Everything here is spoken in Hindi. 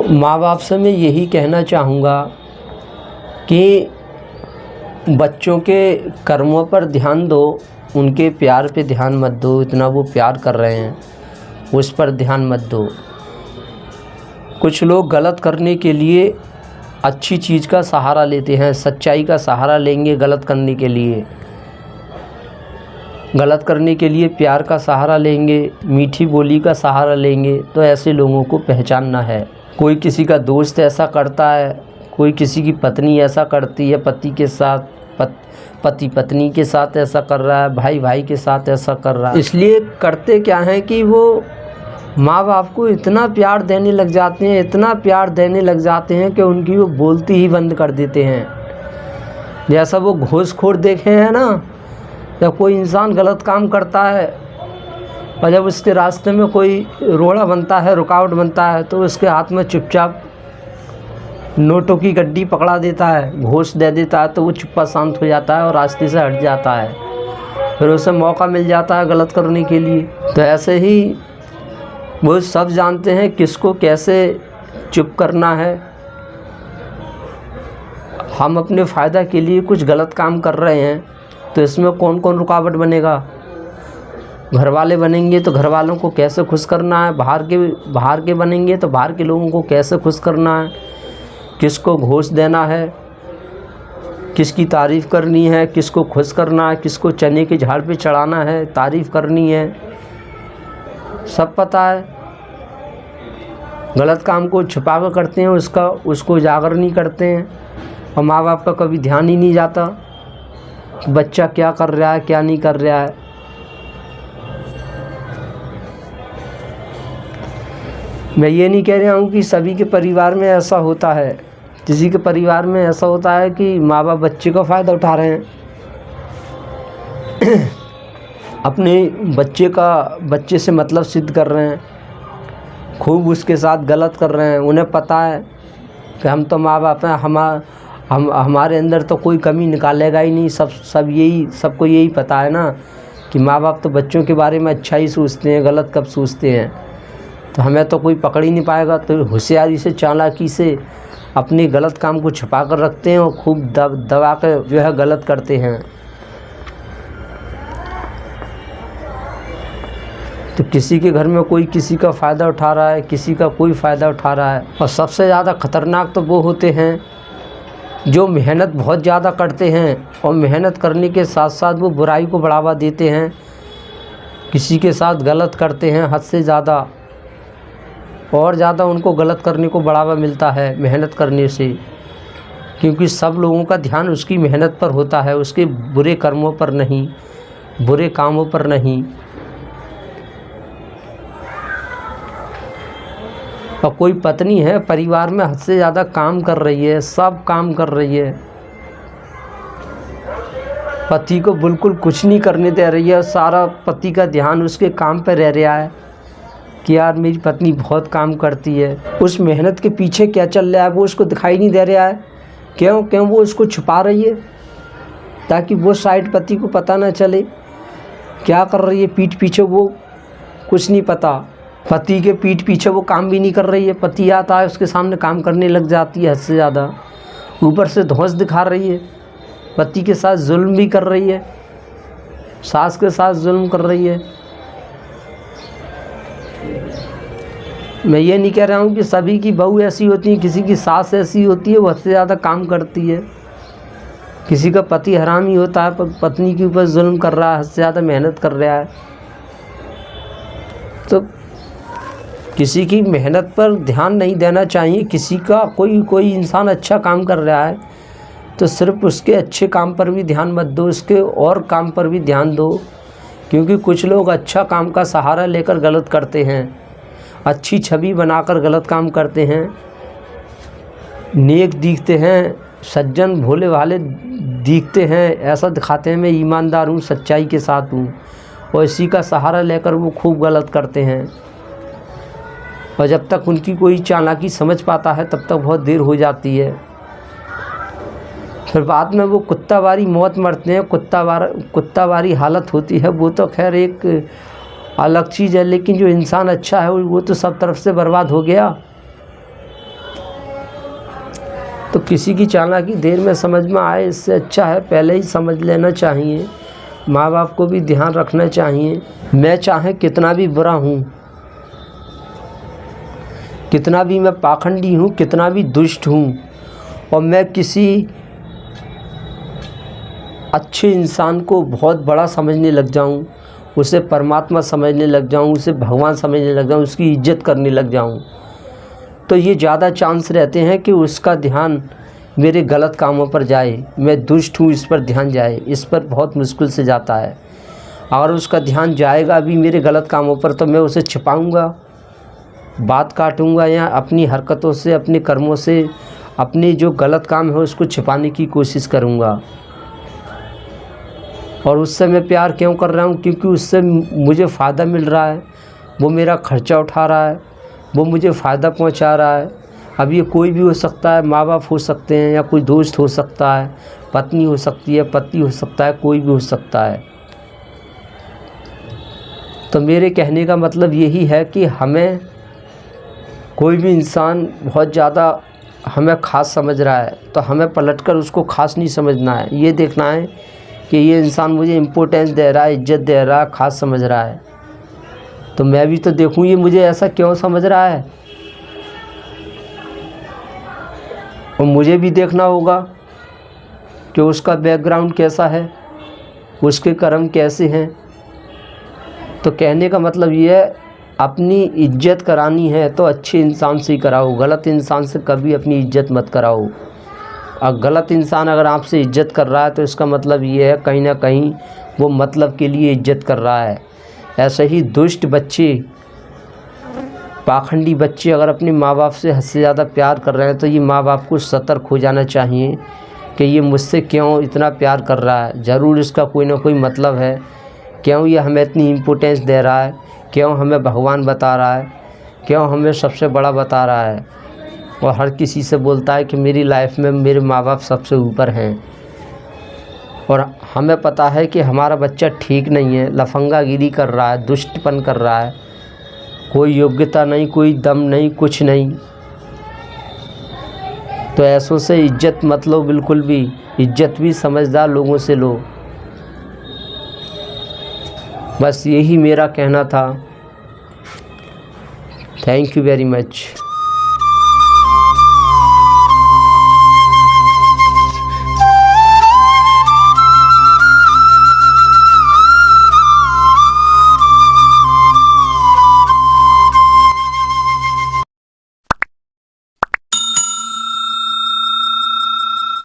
माँ बाप से मैं यही कहना चाहूँगा कि बच्चों के कर्मों पर ध्यान दो, उनके प्यार पे ध्यान मत दो। इतना वो प्यार कर रहे हैं उस पर ध्यान मत दो। कुछ लोग गलत करने के लिए अच्छी चीज़ का सहारा लेते हैं, सच्चाई का सहारा लेंगे गलत करने के लिए। गलत करने के लिए प्यार का सहारा लेंगे, मीठी बोली का सहारा लेंगे। तो ऐसे लोगों को पहचानना है। कोई किसी का दोस्त ऐसा करता है, कोई किसी की पत्नी ऐसा करती है, पति के साथ, पति पत्नी के साथ ऐसा कर रहा है, भाई भाई के साथ ऐसा कर रहा है। इसलिए करते क्या हैं कि वो माँ बाप को इतना प्यार देने लग जाते हैं, इतना प्यार देने लग जाते हैं कि उनकी वो बोलती ही बंद कर देते हैं। जैसा वो घूसखोर देखे हैं ना, जब कोई इंसान गलत काम करता है और जब उसके रास्ते में कोई रोड़ा बनता है, रुकावट बनता है, तो उसके हाथ में चुपचाप नोटों की गड्डी पकड़ा देता है, घूस दे देता है, तो वो चुप्पा शांत हो जाता है और रास्ते से हट जाता है। फिर उसे मौका मिल जाता है गलत करने के लिए। तो ऐसे ही वो सब जानते हैं किसको कैसे चुप करना है। हम अपने फ़ायदा के लिए कुछ गलत काम कर रहे हैं, तो इसमें कौन कौन रुकावट बनेगा? घर वाले बनेंगे तो घर वालों को कैसे खुश करना है, बाहर के बनेंगे तो बाहर के लोगों को कैसे खुश करना है, किसको घूस देना है, किसकी तारीफ़ करनी है, किसको खुश करना है, किसको चने के झाड़ पे चढ़ाना है, तारीफ़ करनी है, सब पता है। गलत काम को छुपा कर करते हैं, उसको उजागर नहीं करते हैं। और माँ बाप का कभी ध्यान ही नहीं जाता कि बच्चा क्या कर रहा है, क्या नहीं कर रहा है। मैं ये नहीं कह रहा हूँ कि सभी के परिवार में ऐसा होता है। किसी के परिवार में ऐसा होता है कि माँ बाप बच्चे का फ़ायदा उठा रहे हैं, अपने बच्चे से मतलब सिद्ध कर रहे हैं, खूब उसके साथ गलत कर रहे हैं। उन्हें पता है कि हम तो माँ बाप हैं, हमारे अंदर तो कोई कमी निकालेगा ही नहीं। सबको यही पता है ना कि माँ बाप तो बच्चों के बारे में अच्छा ही सोचते हैं, गलत कब सोचते हैं। तो हमें तो कोई पकड़ ही नहीं पाएगा। तो होशियारी से, चालाकी से अपने गलत काम को छुपा कर रखते हैं और खूब दबा कर जो है गलत करते हैं। तो किसी के घर में कोई किसी का फ़ायदा उठा रहा है, किसी का कोई फ़ायदा उठा रहा है। और सबसे ज़्यादा ख़तरनाक तो वो होते हैं जो मेहनत बहुत ज़्यादा करते हैं और मेहनत करने के साथ साथ वो बुराई को बढ़ावा देते हैं, किसी के साथ गलत करते हैं हद से ज़्यादा, और ज़्यादा उनको गलत करने को बढ़ावा मिलता है मेहनत करने से। क्योंकि सब लोगों का ध्यान उसकी मेहनत पर होता है, उसके बुरे कर्मों पर नहीं, बुरे कामों पर नहीं। और कोई पत्नी है परिवार में हद से ज़्यादा काम कर रही है, सब काम कर रही है, पति को बिल्कुल कुछ नहीं करने दे रही है, सारा पति का ध्यान उसके काम पर रह रहा है कि यार मेरी पत्नी बहुत काम करती है। उस मेहनत के पीछे क्या चल रहा है वो उसको दिखाई नहीं दे रहा है। क्यों वो उसको छुपा रही है, ताकि वो साइड पति को पता ना चले क्या कर रही है पीठ पीछे, वो कुछ नहीं पता। पति के पीठ पीछे वो काम भी नहीं कर रही है, पति आता है उसके सामने काम करने लग जाती है हद से ज़्यादा। ऊपर से धौंस दिखा रही है, पति के साथ जुल्म भी कर रही है, सास के साथ जुल्म कर रही है। मैं ये नहीं कह रहा हूँ कि सभी की बहू ऐसी होती है, किसी की सास ऐसी होती है वो हद से ज़्यादा काम करती है, किसी का पति हरामी होता है, पत्नी के ऊपर जुल्म कर रहा है, हद से ज़्यादा मेहनत कर रहा है। तो किसी की मेहनत पर ध्यान नहीं देना चाहिए। किसी का कोई इंसान अच्छा काम कर रहा है तो सिर्फ उसके अच्छे काम पर भी ध्यान मत दो, उसके और काम पर भी ध्यान दो। क्योंकि कुछ लोग अच्छा काम का सहारा लेकर गलत करते हैं, अच्छी छवि बनाकर गलत काम करते हैं, नेक दिखते हैं, सज्जन भोले भाले दिखते हैं, ऐसा दिखाते हैं मैं ईमानदार हूँ, सच्चाई के साथ हूँ, और इसी का सहारा लेकर वो खूब गलत करते हैं। और जब तक उनकी कोई चालाकी समझ पाता है तब तक बहुत देर हो जाती है। फिर बाद में वो कुत्तावारी मौत मरते हैं, कुत्तावारी हालत होती है। वो तो खैर एक अलग चीज़ है, लेकिन जो इंसान अच्छा है वो तो सब तरफ से बर्बाद हो गया। तो किसी की चालाकी देर में समझ में आए, इससे अच्छा है पहले ही समझ लेना चाहिए। माँ बाप को भी ध्यान रखना चाहिए। मैं चाहे कितना भी बुरा हूँ, कितना भी मैं पाखंडी हूँ, कितना भी दुष्ट हूँ, और मैं किसी अच्छे इंसान को बहुत बड़ा समझने लग जाऊँ, उसे परमात्मा समझने लग जाऊँ, उसे भगवान समझने लग जाऊँ, उसकी इज्जत करने लग जाऊँ, तो ये ज़्यादा चांस रहते हैं कि उसका ध्यान मेरे गलत कामों पर जाए। मैं दुष्ट हूँ इस पर ध्यान जाए, इस पर बहुत मुश्किल से जाता है। अगर उसका ध्यान जाएगा भी मेरे गलत कामों पर तो मैं उसे छिपाऊंगा, बात काटूंगा, या अपनी हरकतों से, अपने कर्मों से अपने जो गलत काम है उसको छिपाने की कोशिश करूंगा। और उससे मैं प्यार क्यों कर रहा हूँ? क्योंकि उससे मुझे फ़ायदा मिल रहा है, वो मेरा खर्चा उठा रहा है, वो मुझे फ़ायदा पहुँचा रहा है। अब ये कोई भी हो सकता है, माँ बाप हो सकते हैं, या कोई दोस्त हो सकता है, पत्नी हो सकती है, पति हो सकता है, कोई भी हो सकता है। तो मेरे कहने का मतलब यही है कि हमें कोई भी इंसान बहुत ज़्यादा हमें ख़ास समझ रहा है तो हमें पलटकर उसको ख़ास नहीं समझना है। ये देखना है कि ये इंसान मुझे इम्पोर्टेंस दे रहा है, इज्जत दे रहा है, ख़ास समझ रहा है, तो मैं भी तो देखूँ ये मुझे ऐसा क्यों समझ रहा है। और मुझे भी देखना होगा कि उसका बैकग्राउंड कैसा है, उसके कर्म कैसे हैं। तो कहने का मतलब ये है, अपनी इज्जत करानी है तो अच्छे इंसान से ही कराओ, गलत इंसान से कभी अपनी इज्जत मत कराओ। और गलत इंसान अगर आपसे इज्जत कर रहा है तो इसका मतलब ये है कहीं ना कहीं वो मतलब के लिए इज्जत कर रहा है। ऐसे ही दुष्ट बच्चे, पाखंडी बच्चे अगर अपने माँ बाप से हद से ज़्यादा प्यार कर रहे हैं तो ये माँ बाप को सतर्क हो जाना चाहिए कि ये मुझसे क्यों इतना प्यार कर रहा है, ज़रूर इसका कोई ना कोई मतलब है। क्यों ये हमें इतनी इम्पोर्टेंस दे रहा है, क्यों हमें भगवान बता रहा है, क्यों हमें सबसे बड़ा बता रहा है, और हर किसी से बोलता है कि मेरी लाइफ में मेरे माँ बाप सबसे ऊपर हैं। और हमें पता है कि हमारा बच्चा ठीक नहीं है, लफंगागिरी कर रहा है, दुष्टपन कर रहा है, कोई योग्यता नहीं, कोई दम नहीं, कुछ नहीं। तो ऐसों से इज्जत मत लो, बिल्कुल भी। इज्जत भी समझदार लोगों से लो। बस यही मेरा कहना था। Thank you very much.